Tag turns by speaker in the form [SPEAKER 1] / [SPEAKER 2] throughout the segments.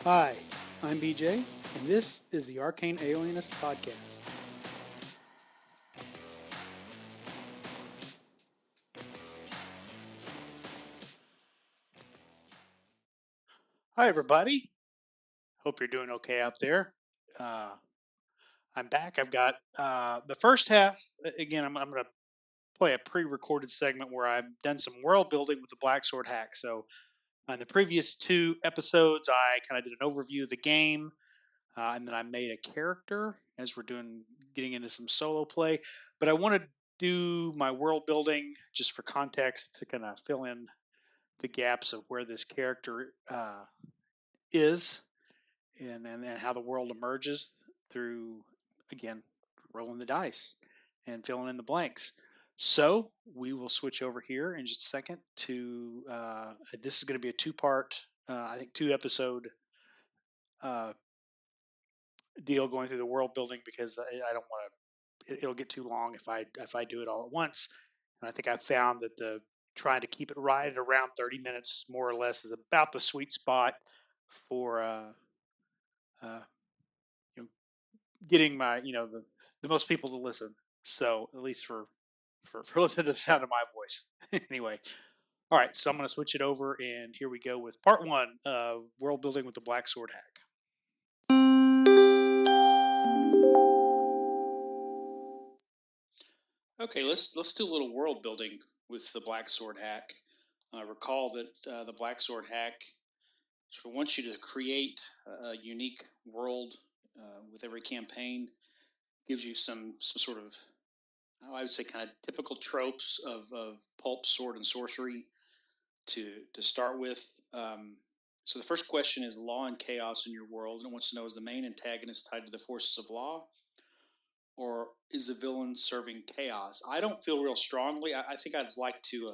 [SPEAKER 1] Hi, I'm BJ, and this is the Arcane Alienist Podcast. Hi, everybody. Hope you're doing okay out there. Uh, I'm back. I've got the first half. Again, I'm going to play a pre recorded segment where I've done some world building with the Black Sword hack. So, on the previous two episodes, I kind of did an overview of the game. And then I made a character as we're getting into some solo play. But I want to do my world building just for context to kind of fill in the gaps of where this character is and how the world emerges through, again, rolling the dice and filling in the blanks. So we will switch over here in just a second to this is going to be a two-part, I think, two-episode uh, deal going through the world building because I don't want to. It'll get too long if I do it all at once. And I think I've found that the trying to keep it right at around 30 minutes, more or less, is about the sweet spot for uh, you know, getting my the most people to listen. So at least for listening to the sound of my voice. Anyway, all right. So I'm going to switch it over, and here we go with part one of world building with the Black Sword hack. Okay, let's do a little world building with the Black Sword hack. Recall that the Black Sword hack sort of wants you to create a unique world with every campaign. Gives you some sort of, I would say, kind of typical tropes of pulp, sword, and sorcery to start with. So the first question is law and chaos in your world, and it wants to know, is the main antagonist tied to the forces of law, or is the villain serving chaos? I don't feel real strongly. I think I'd like to.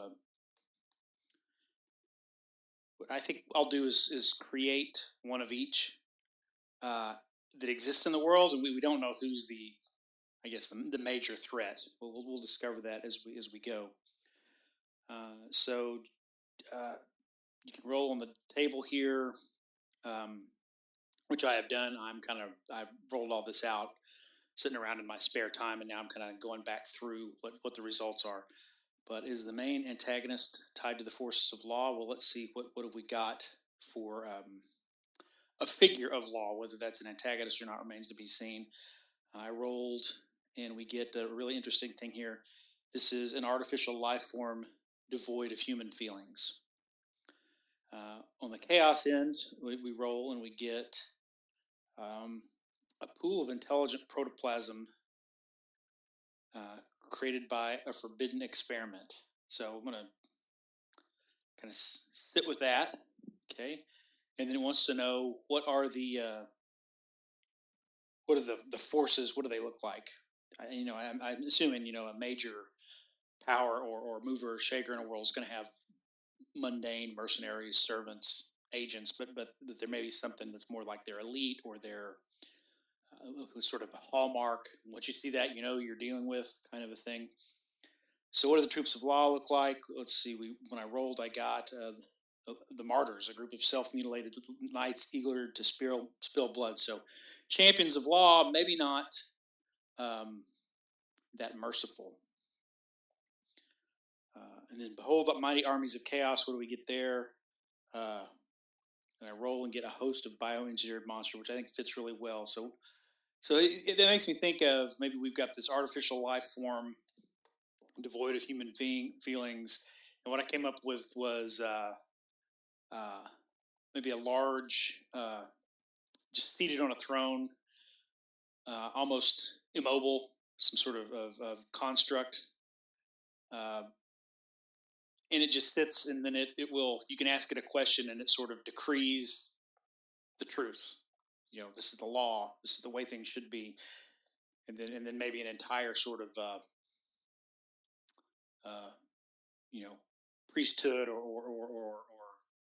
[SPEAKER 1] What I think I'll do is create one of each uh, that exists in the world, and we don't know who's the, I guess, the major threat. We'll discover that as we go. So you can roll on the table here, um, which I have done. I've rolled all this out, sitting around in my spare time, and now I'm kind of going back through what the results are. But is the main antagonist tied to the forces of law? Well, let's see what have we got for a figure of law. Whether that's an antagonist or not remains to be seen. I rolled, and we get a really interesting thing here. This is an artificial life form devoid of human feelings. On the chaos end, we roll and we get um, a pool of intelligent protoplasm created by a forbidden experiment. So I'm going to kind of sit with that, okay? And then it wants to know what are the forces? What do they look like? I'm assuming a major power or mover or shaker in a world is going to have mundane mercenaries, servants, agents, but there may be something that's more like their elite or their who's sort of a hallmark. Once you see that, you're dealing with kind of a thing. So, what do the troops of law look like? Let's see. When I rolled, I got the martyrs, a group of self-mutilated knights eager to spill blood. So, champions of law, maybe not um, that merciful. And then, behold, the mighty armies of chaos. What do we get there? And I roll and get a host of bioengineered monster, which I think fits really well. So that makes me think of maybe we've got this artificial life form devoid of human feelings, and what I came up with was uh, maybe a large, just seated on a throne, almost immobile, some sort of construct, uh, and it just sits, and then it will. You can ask it a question, and it sort of decrees the truth. This is the law. This is the way things should be, and then maybe an entire sort of uh, you know priesthood or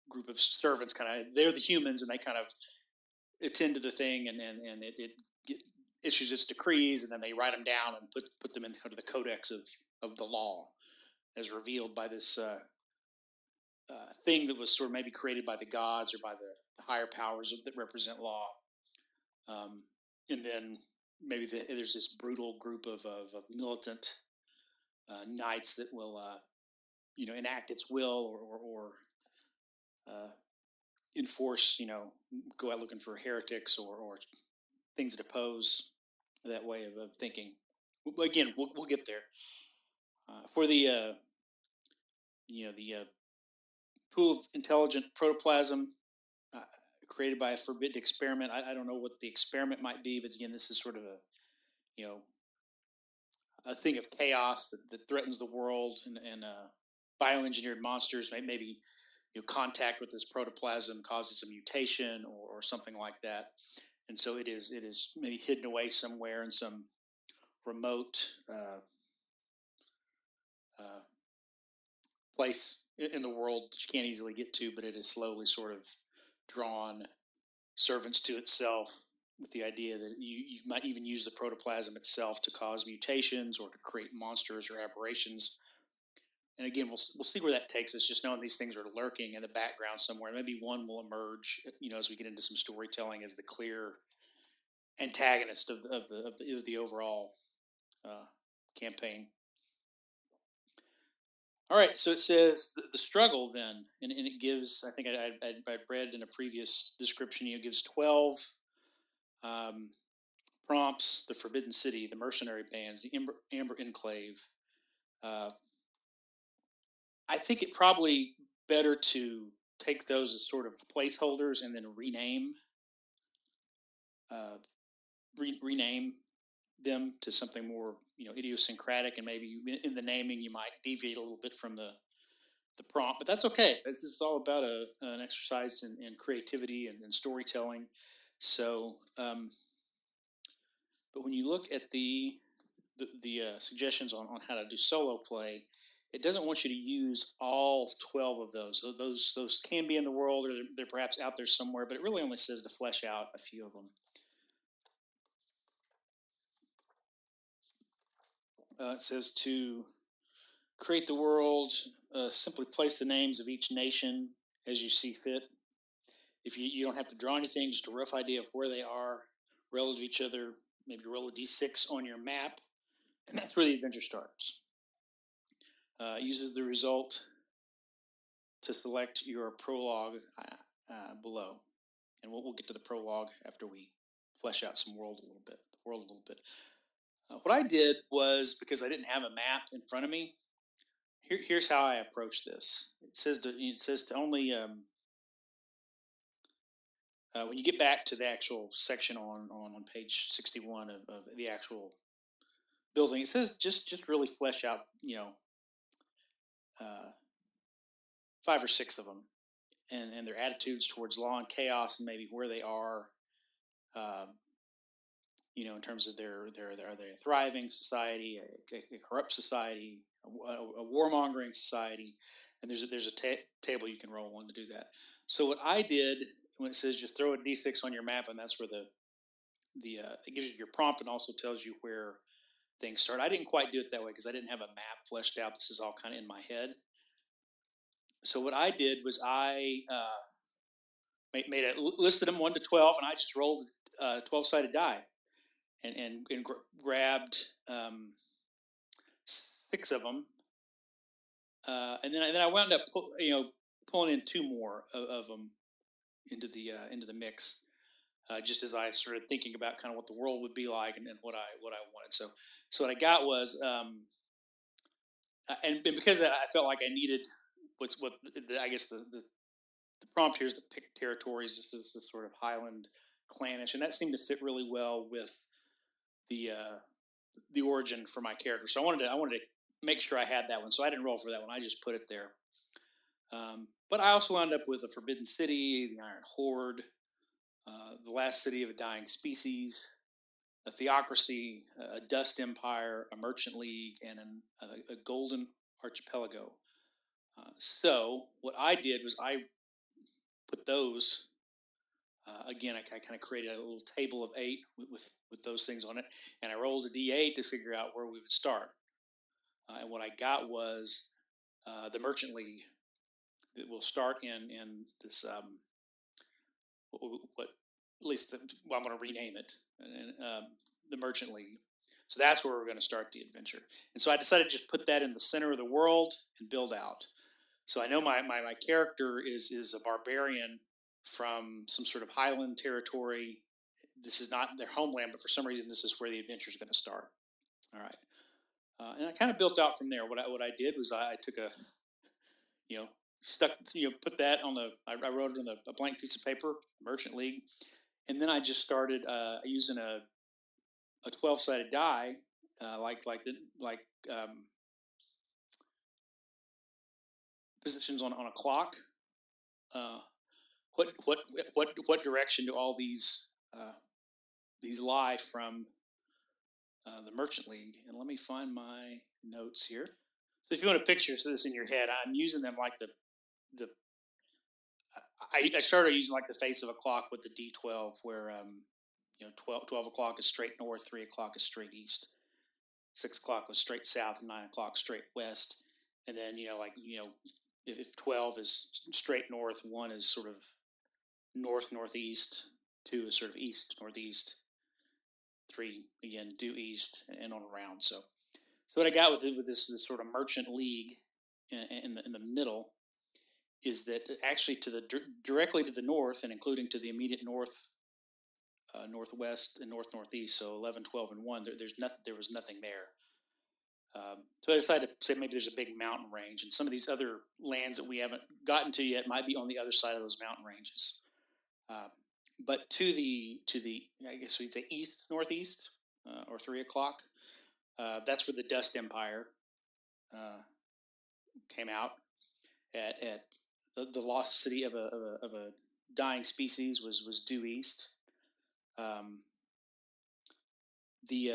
[SPEAKER 1] group of servants, kind of, they're the humans, and they kind of attend to the thing, and it issues its decrees, and then they write them down and put them in kind of the codex of the law as revealed by this thing that was sort of maybe created by the gods or by higher powers that represent law, um, and then maybe there's this brutal group of militant knights that will enact its will or uh, enforce, go out looking for heretics or things that oppose that way of thinking. Again, we'll get there. For the pool of intelligent protoplasm uh, created by a forbidden experiment. I don't know what the experiment might be, but again, this is sort of you know a thing of chaos that threatens the world, and bioengineered monsters maybe contact with this protoplasm causes a mutation or something like that, and so it is maybe hidden away somewhere in some remote uh, place in the world that you can't easily get to, but it is slowly sort of drawn servants to itself with the idea that you might even use the protoplasm itself to cause mutations or to create monsters or aberrations. And again, we'll see where that takes us. Just knowing these things are lurking in the background somewhere. Maybe one will emerge, as we get into some storytelling, as the clear antagonist of the overall uh, campaign. All right, so it says the struggle then, and it gives. I think I read in a previous description. It gives 12 um, prompts: the Forbidden City, the mercenary bands, the Amber Enclave. Uh, I think it probably better to take those as sort of placeholders and then uh, rename them to something more idiosyncratic, and maybe in the naming you might deviate a little bit from the prompt, but that's okay. This is all about an exercise in creativity and storytelling. So, but when you look at the suggestions on how to do solo play, it doesn't want you to use all 12 of those. So those can be in the world, or they're perhaps out there somewhere, but it really only says to flesh out a few of them. It says to create the world, simply place the names of each nation as you see fit. If you don't have to draw anything, just a rough idea of where they are relative to each other. Maybe roll a d6 on your map, and that's where the adventure starts. Uses the result to select your prologue below, and we'll get to the prologue after we flesh out some world a little bit. The world a little bit. What I did was, because I didn't have a map in front of me, here's how I approached this. It says to only when you get back to the actual section on page 61 of the actual building, it says just really flesh out uh, 5 or 6 of them, and their attitudes towards law and chaos, and maybe where they are, um, in terms of are they a thriving society, a corrupt society, a warmongering society, and there's a table you can roll on to do that. So what I did, when it says just throw a d6 on your map, and that's where the it gives you your prompt and also tells you where things start. I didn't quite do it that way because I didn't have a map fleshed out. This is all kind of in my head. So what I did was I made a listed them 1 to 12, and I just rolled 12-sided die and grabbed 6 of them, and then I wound up pulling in 2 more of them into the mix. Just as I started thinking about kind of what the world would be like, and what I wanted. So what I got was, and because I felt like I needed what I guess the prompt here is to pick territories, just as a sort of Highland clannish, and that seemed to fit really well with the origin for my character. So I wanted to make sure I had that one. So I didn't roll for that one. I just put it there. But I also wound up with a Forbidden City, the Iron Horde, the Last City of a Dying Species, a Theocracy, a Dust Empire, a Merchant League, and a Golden Archipelago. So what I did was I put those again. I kind of created a little table of 8 with those things on it, and I rolled a d8 to figure out where we would start. And what I got was the Merchant League. It will start in this what at least well, I'm going to rename it, the Merchant League. So that's where we're going to start the adventure. And so I decided to just put that in the center of the world and build out. So I know my character is a barbarian from some sort of highland territory. This is not their homeland, but for some reason this is where the adventure is going to start. All right, and I kind of built out from there. What I did was I took a you know stuck put that on I wrote it on a blank piece of paper, Merchant League, and then I just started using a 12-sided die, like positions on a clock. Uh, what direction do all these lie from the Merchant League? And let me find my notes here. So if you want to picture this in your head, I'm using them like the I started using like the face of a clock with the D12, where 12 o'clock is straight north, 3 o'clock is straight east, 6 o'clock was straight south, and 9 o'clock straight west. And then if 12 is straight north, one is sort of north northeast, two is sort of east northeast, three again due east, and on around. So what I got with this sort of Merchant League in the middle is that actually directly to the north and including to the immediate north, northwest and northeast, so 11, 12, and 1, there was nothing there. So I decided to say maybe there's a big mountain range, and some of these other lands that we haven't gotten to yet might be on the other side of those mountain ranges. But to the I guess we'd say east northeast, or 3 o'clock, that's where the Dust Empire came out. At the lost city of a dying species was due east. Um, the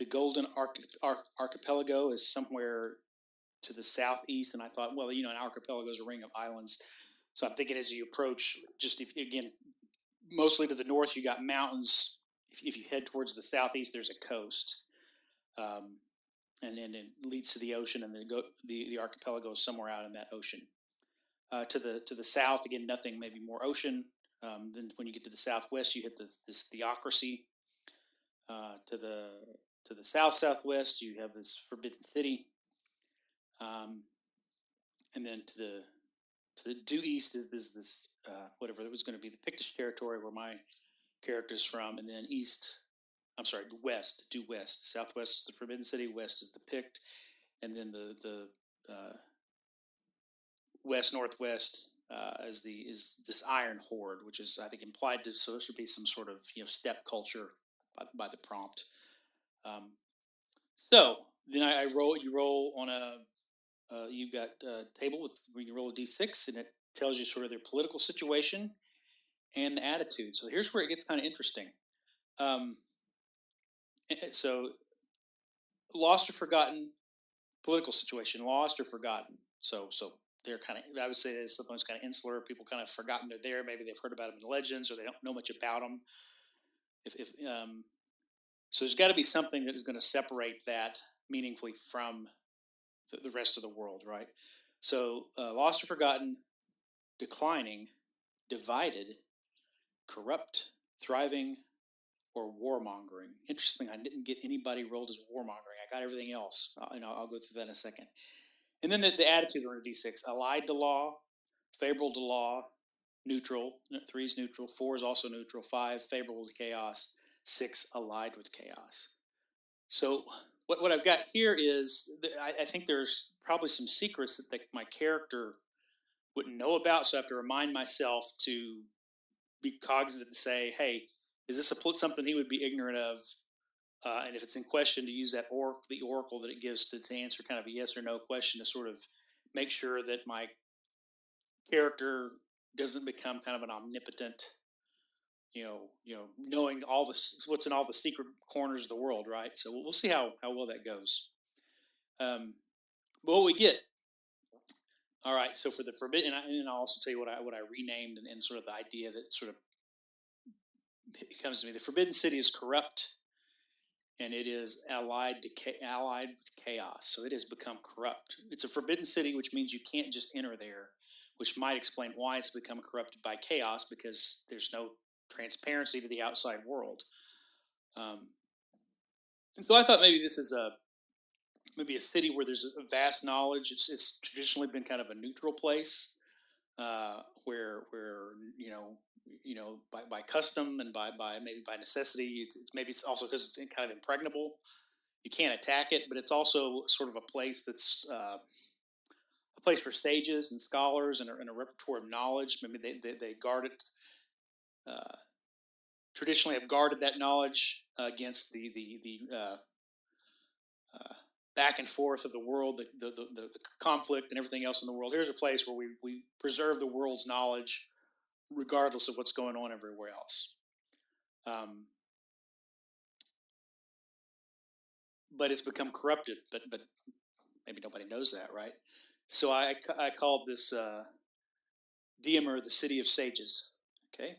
[SPEAKER 1] Golden Archipelago is somewhere to the southeast, and I thought, well, an archipelago is a ring of islands. So I'm thinking as you approach, just again, mostly to the north, you got mountains. If you head towards the southeast, there's a coast, and then it leads to the ocean, and then the archipelago is somewhere out in that ocean. To the south, again, nothing, maybe more ocean. Then when you get to the southwest, you hit this theocracy. To the southwest, you have this Forbidden City, and then to the due east is this whatever it was going to be, the Pictish territory where my character is from, and then east. I'm sorry, due west. Southwest is the Forbidden City, west is the Pict, and then the west northwest is this Iron Horde, which is, I think, implied to, so it should be some sort of steppe culture by the prompt. So then I roll. You roll on you've got a table where you roll a d6, and it tells you sort of their political situation and the attitude. So here's where it gets kind of interesting. So lost or forgotten, political situation, lost or forgotten. So they're kind of, I would say, they're sometimes kind of insular. People kind of forgotten they're there. Maybe they've heard about them in legends, or they don't know much about them. So there's got to be something that is going to separate that meaningfully from the rest of the world, right? So lost or forgotten, declining, divided, corrupt, thriving, or warmongering. Interesting. I didn't get anybody rolled as warmongering. I got everything else. I'll go through that in a second. And then the attitude on a D6: allied to law, favorable to law, neutral. 3 is neutral. 4 is also neutral. 5 favorable to chaos. 6 allied with chaos. So what I've got here is I think there's probably some secrets that my character wouldn't know about. So I have to remind myself to be cognizant and say, hey, is this something he would be ignorant of? And if it's in question, to use the oracle that it gives to answer kind of a yes or no question, to sort of make sure that my character doesn't become kind of an omnipotent, knowing what's in all the secret corners of the world, right? So we'll see how well that goes. But what we get, all right. So for the forbidden, and I'll also tell you what I renamed and sort of the idea that sort of comes to me. The Forbidden City is corrupt, and it is allied with chaos. So it has become corrupt. It's a forbidden city, which means you can't just enter there which might explain why it's become corrupted by chaos because there's no transparency to the outside world. Um, and so I thought maybe this is maybe a city where there's a vast knowledge. It's traditionally been kind of a neutral place where by custom and by maybe by necessity. Maybe it's also because it's kind of impregnable. You can't attack it, but it's also sort of a place that's a place for sages and scholars and a repertoire of knowledge. Maybe they guard it. Uh, Traditionally, have guarded that knowledge against the uh, back and forth of the world, the conflict and everything else in the world. Here's a place where we preserve the world's knowledge regardless of what's going on everywhere else. Um, but it's become corrupted. But maybe nobody knows that, right? So I called this Diemer the city of sages. Okay.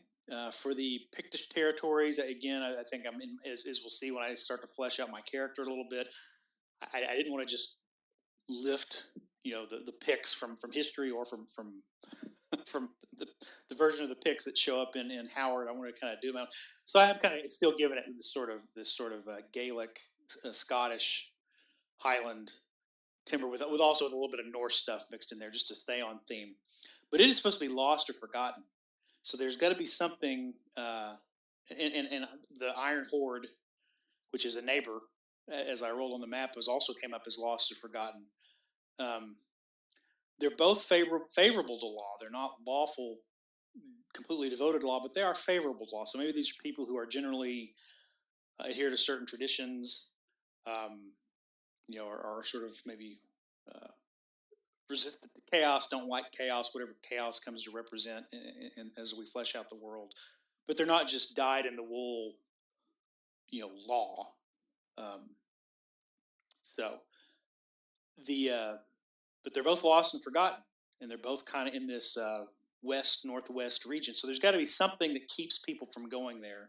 [SPEAKER 1] For the Pictish territories, again, I think I'm in, as we'll see when I start to flesh out my character a little bit. I didn't want to just lift, the Picts from history or from from the version of the Picts that show up in Howard. I want to kind of do them. So I'm kind of still giving it this sort of Gaelic, Scottish, Highland timber with also with a little bit of Norse stuff mixed in there just to stay on theme. But it is supposed to be lost or forgotten. So there's got to be something. And the Iron Horde, which is a neighbor, as I rolled on the map, was also came up as lost or forgotten. Um, they're both favorable to law. They're not lawful, completely devoted to law, but they are favorable to law. So maybe these are people who are generally adhere to certain traditions, um, are sort of maybe uh, resistant to chaos, don't like chaos, whatever chaos comes to represent as we flesh out the world. But they're not just dyed in the wool, law. Um, so the but they're both lost and forgotten, and they're both kind of in this west northwest region. So there's got to be something that keeps people from going there.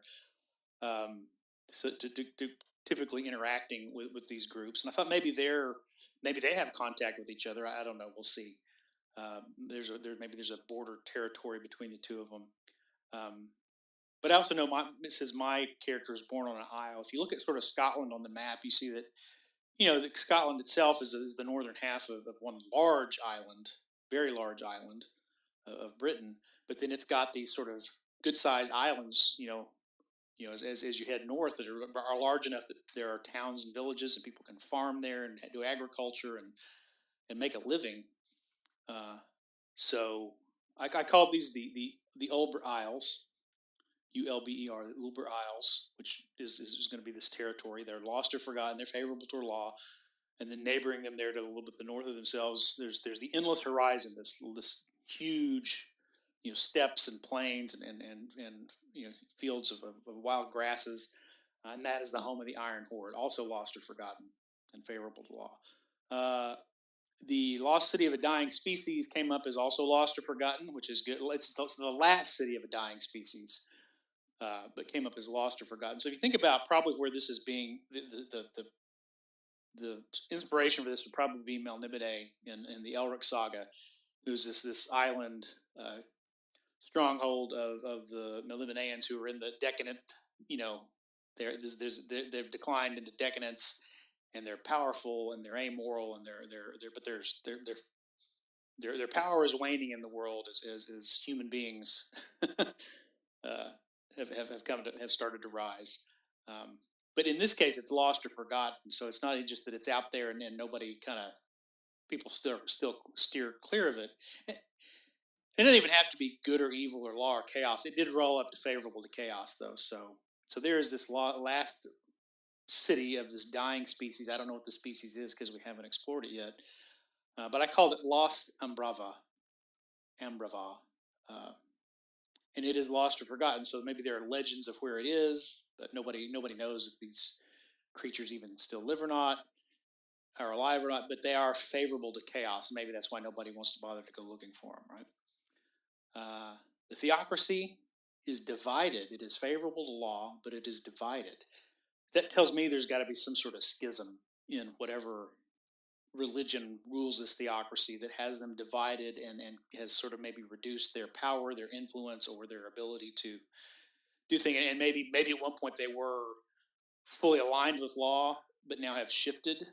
[SPEAKER 1] Um, so to typically interacting with these groups, and I thought maybe they have contact with each other. I don't know. We'll see. Maybe there's a border territory between the two of them. Um, but I also know it says my character is born on an isle. If you look at sort of Scotland on the map, you see that Scotland itself is the northern half of one large island, very large island of Britain. But then it's got these sort of good sized islands, as you head north that are large enough that there are towns and villages and people can farm there and do agriculture and make a living. Uh, so I called these the Ulber Isles, Ulber, the Ulber Isles, which is going to be this territory. They're lost or forgotten. They're favorable to law, and then neighboring them there to a little bit the north of themselves, there's the endless horizon. This huge, steppes and plains and fields of wild grasses, and that is the home of the Iron Horde, also lost or forgotten and favorable to law. Uh, the lost city of a dying species came up as also lost or forgotten, which is good. It's the last city of a dying species, but came up as lost or forgotten. So if you think about probably where this is being, the inspiration for this would probably be Melnibide in the Elric saga, who's this island stronghold of the Melnibonéans who are in the decadent, you know, they've declined into decadence, and they're powerful and they're amoral and their power is waning in the world as human beings uh, have started to rise. But in this case, it's lost or forgotten. So it's not just that it's out there and then nobody kind of people still steer clear of it. It didn't even have to be good or evil or law or chaos. It did roll up to favorable to chaos, though. So there is this last city of this dying species. I don't know what the species is because we haven't explored it yet. But I called it Lost Ambrava, uh, and it is lost or forgotten. So maybe there are legends of where it is, but nobody knows if these creatures even still live or not, are alive or not. But they are favorable to chaos. Maybe that's why nobody wants to bother to go looking for them, right? The theocracy is divided. It is favorable to law, but it is divided. That tells me there's got to be some sort of schism in whatever religion rules this theocracy that has them divided and has sort of maybe reduced their power, their influence, or their ability to do things. And maybe at one point they were fully aligned with law, but now have shifted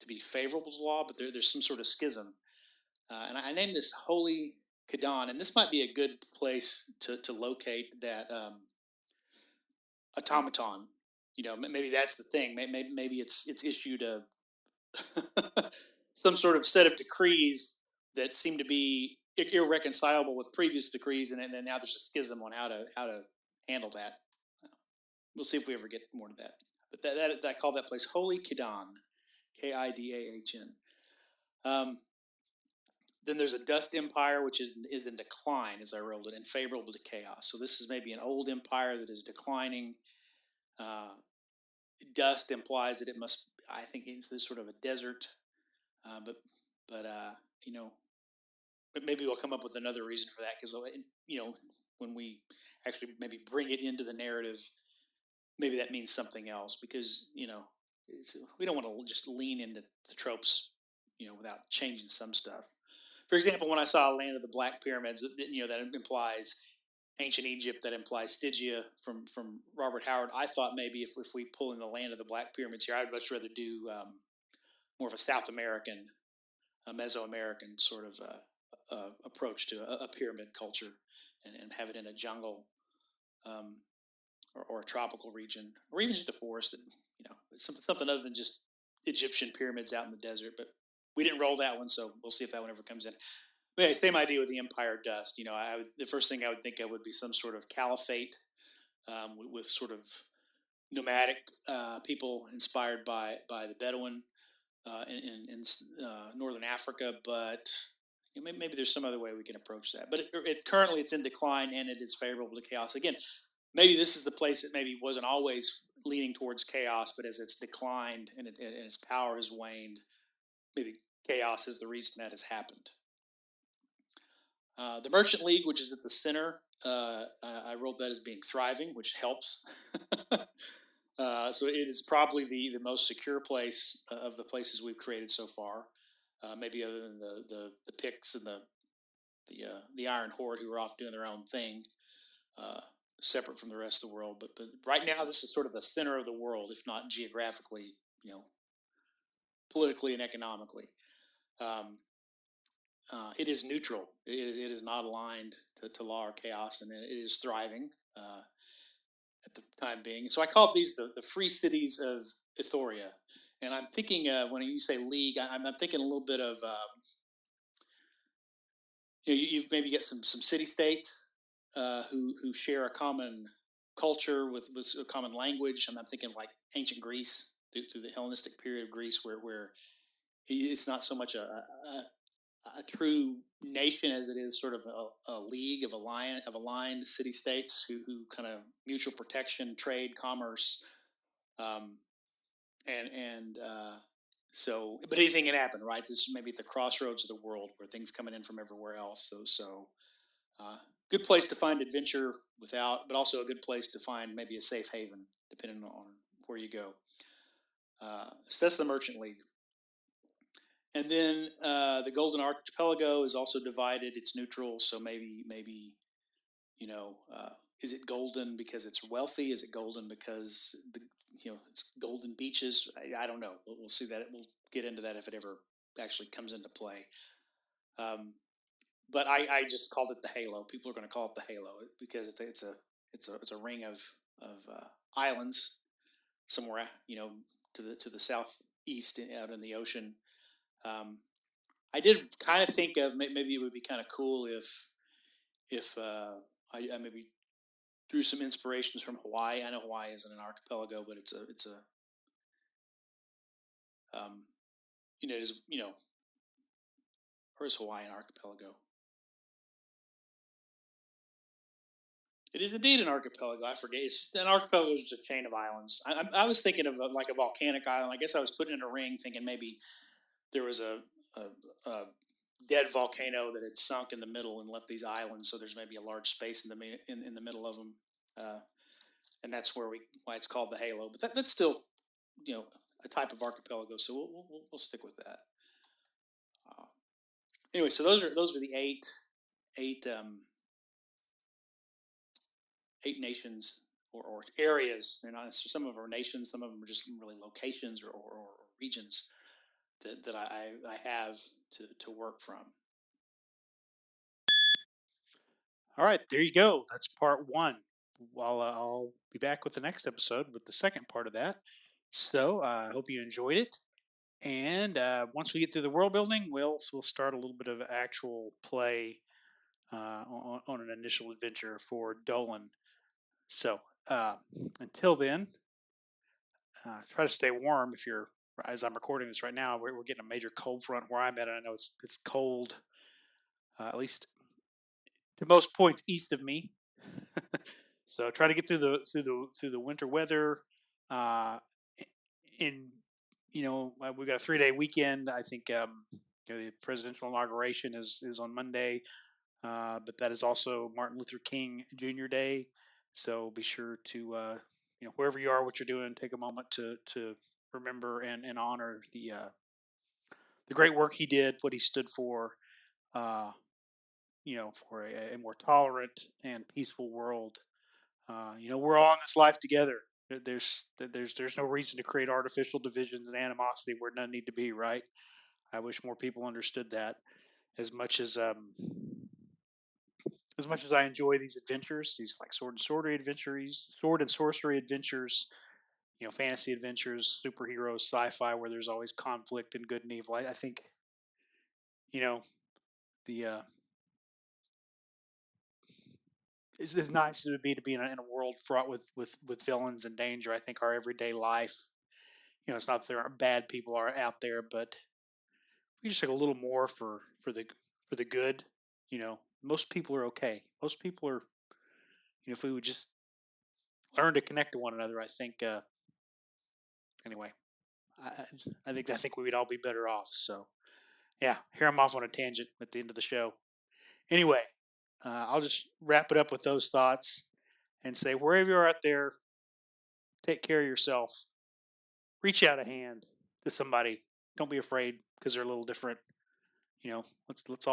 [SPEAKER 1] to be favorable to law. But there's some sort of schism, and I named this Holy Kadan, and this might be a good place to locate that automaton. Maybe that's the thing. Maybe it's issued a some sort of set of decrees that seem to be irreconcilable with previous decrees, and then now there's a schism on how to handle that. We'll see if we ever get more to that. But I call that place Holy Kidan, Kidahn. Um, then there's a dust empire, which is in decline, as I wrote it, and favorable to chaos. So this is maybe an old empire that is declining. Uh, Dust implies that it must, I think, it's this sort of a desert. But but you know, but maybe we'll come up with another reason for that because when we actually maybe bring it into the narrative, maybe that means something else because we don't want to just lean into the tropes, without changing some stuff. For example, when I saw Land of the Black Pyramids, that implies ancient Egypt, that implies Stygia from Robert Howard. I thought maybe if we pull in the Land of the Black Pyramids here, I'd much rather do more of a South American, a Mesoamerican sort of approach to a pyramid culture, and have it in a jungle, um, or a tropical region, or even just a forest, and something other than just Egyptian pyramids out in the desert. But we didn't roll that one, so we'll see if that one ever comes in. But yeah, same idea with the Empire Dust. The first thing I would think of would be some sort of caliphate, with sort of nomadic people inspired by the Bedouin in northern Africa. But maybe there's some other way we can approach that. But currently it's in decline and it is favorable to chaos. Again, maybe this is the place that maybe wasn't always leaning towards chaos, but as it's declined and its power has waned, maybe chaos is the reason that has happened. The Merchant League, which is at the center, I wrote that as being thriving, which helps. So it is probably the most secure place of the places we've created so far. Maybe other than the Picts and the Iron Horde, who are off doing their own thing, uh, separate from the rest of the world. But right now, this is sort of the center of the world, if not geographically, politically and economically. Um, it is neutral. It is not aligned to law or chaos, and it is thriving at the time being. So I call these the free cities of Ethoria. And I'm thinking, when you say league, I'm thinking a little bit of you've maybe get some city states who share a common culture with a common language. I'm thinking like ancient Greece through the Hellenistic period of Greece, where it's not so much a true nation as it is sort of a league of aligned city states who kind of mutual protection, trade, commerce, um, and so. But anything can happen, right? This may be at the crossroads of the world where things coming in from everywhere else. So uh, good place to find adventure without, but also a good place to find maybe a safe haven, depending on where you go. So that's the Merchant League. And then the Golden Archipelago is also divided. It's neutral, so maybe is it golden because it's wealthy? Is it golden because it's golden beaches? I don't know. We'll see that. We'll get into that if it ever actually comes into play. Um, but I just called it the halo. People are going to call it the halo because it's a ring of islands somewhere to the southeast out in the ocean. Um, I did kind of think of maybe it would be kind of cool if I maybe drew some inspirations from Hawaii. I know Hawaii isn't an archipelago, but it is or is Hawaii an archipelago? It is indeed an archipelago. I forget. An archipelago is just a chain of islands. I was thinking of like a volcanic island. I guess I was putting in a ring, thinking maybe there was a dead volcano that had sunk in the middle and left these islands. So there's maybe a large space in the middle of them, and that's why it's called the halo. But that's still a type of archipelago. So we'll stick with that. Anyway, so those are the eight eight nations or areas. They're not, some of them are nations, some of them are just really locations or regions that I have to work from. All right, there you go. That's part one. Well, I'll be back with the next episode with the second part of that. So I hope you enjoyed it. And once we get through the world building, we'll start a little bit of actual play on an initial adventure for Dolan. So uh, until then, try to stay warm. If you're, as I'm recording this right now, we're getting a major cold front where I'm at. And I know it's cold, at least to most points east of me. So try to get through the winter weather. Uh, in we've got a 3-day weekend. I think the presidential inauguration is on Monday, but that is also Martin Luther King Jr. Day. So be sure to wherever you are, what you're doing, take a moment to remember and honor the great work he did, what he stood for. Uh, for a more tolerant and peaceful world. We're all in this life together. There's no reason to create artificial divisions and animosity where none need to be. Right? I wish more people understood that. As much as I enjoy these adventures, these like sword and sorcery adventures, fantasy adventures, superheroes, sci-fi, where there's always conflict and good and evil. I think you know the as nice as it would be to be in a world fraught with villains and danger. I think our everyday life, it's not that there aren't bad people are out there, but we just like a little more for the good. Most people are okay. Most people are, if we would just learn to connect to one another, I think. Anyway, I, I think we would all be better off. So yeah, here I'm off on a tangent at the end of the show. Anyway, I'll just wrap it up with those thoughts and say wherever you're out there, take care of yourself. Reach out a hand to somebody. Don't be afraid because they're a little different. Let's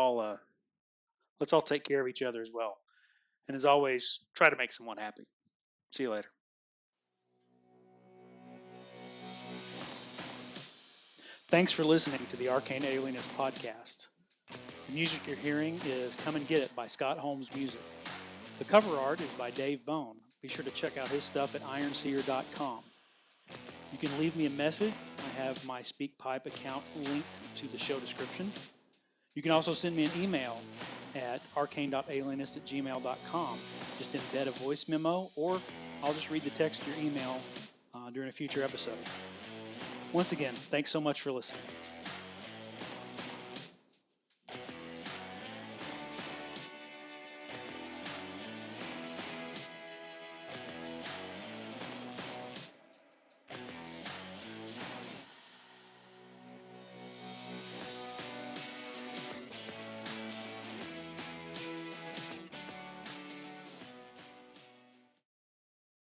[SPEAKER 1] all take care of each other as well. And as always, try to make someone happy. See you later. Thanks for listening to the Arcane Alienist podcast. The music you're hearing is Come and Get It by Scott Holmes Music. The cover art is by Dave Bone. Be sure to check out his stuff at ironseer.com. You can leave me a message. I have my SpeakPipe account linked to the show description. You can also send me an email at arcane.alienist@gmail.com. Just embed a voice memo, or I'll just read the text to your email during a future episode. Once again, thanks so much for listening.